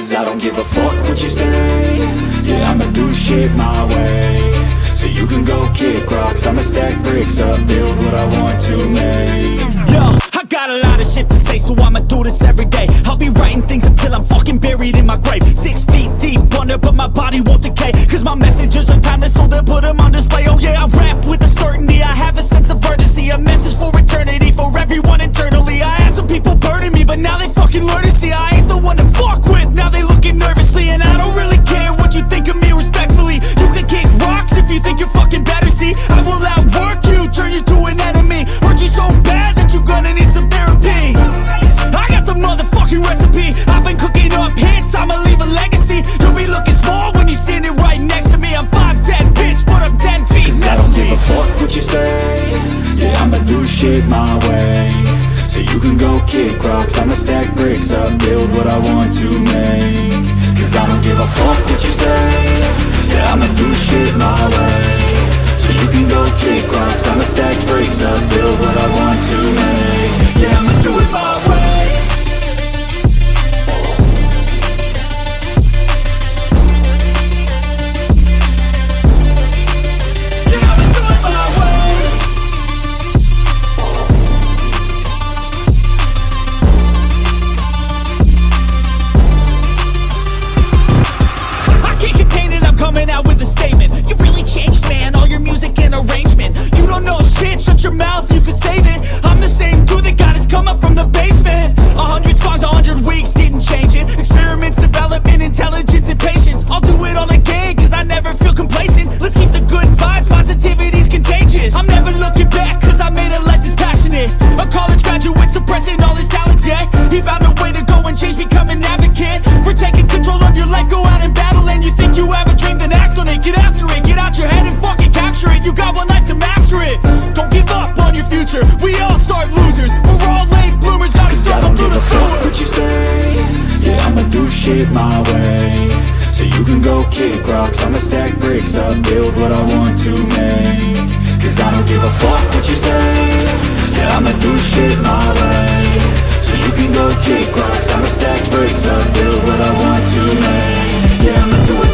Cause I don't give a fuck what you say. Yeah, I'ma do shit my way. So you can go kick rocks, I'ma stack bricks up, build what I want to make. Yo, I got a lot of shit to say, so I'ma do this every day. I'll be writing things until I'm fucking buried in my grave. 6 feet deep under, but my body won't decay. Cause my messages are timeless, so they'll put them on display. Oh yeah, I rap with a certainty, I have a sense of urgency. A message for eternity, for everyone internally. I had some people burning me, but now they fucking learn to see I ain't the one to fuck with, now they looking nervously. And I don't really care what you think of me, respectfully. You can kick rocks if you think you're fucking better, see. I will outwork you, turn you to an enemy. Hurt you so bad that you're gonna need some therapy. I got the motherfucking recipe, I've been cooking up hits, I'ma leave a legacy. You'll be looking small when you're standing right next to me. I'm 5'10", bitch, but I'm 10 feet. Cause I don't give a fuck what you say. Yeah, I'ma do shit my way. So you can go kick rocks, I'ma stack bricks up, build what I want to make. Cause I don't give a fuck what you say. Yeah, I'ma do shit my way. So you can go kick rocks, I'ma stack bricks up, build what I want to make. Yeah, I'ma do it my way. Coming out with a statement. You really changed, man, all your music and arrangement. You don't know shit, shut your mouth, you can save it. I'm the same dude that got his come up from the basement. 100 songs, 100 weeks, didn't change it. Experiments, development, intelligence, and patience. I'll do it all again, cause I never feel complacent. Let's keep the good vibes, positivity's contagious. I'm never looking back, cause I made a life that's passionate. A college graduate suppressing all his talents, yeah. He found a way to go and change, become an advocate for taking control of your life, go out and battle. And you think you have a dream, then act on it, get after it, get out your head and fucking capture it. You got one life to master it. Don't give up on your future, we all start losers. We're all late bloomers, gotta struggle through the sewer. Fuck what you say. Yeah, I'ma do shit my way. So you can go kick rocks, I'ma stack bricks up, build what I want to make. Cause I don't give a fuck what you say. Yeah, I'ma do shit my way. So you can go kick rocks, I'ma stack bricks up, build what I want to make. Yeah, I'ma do it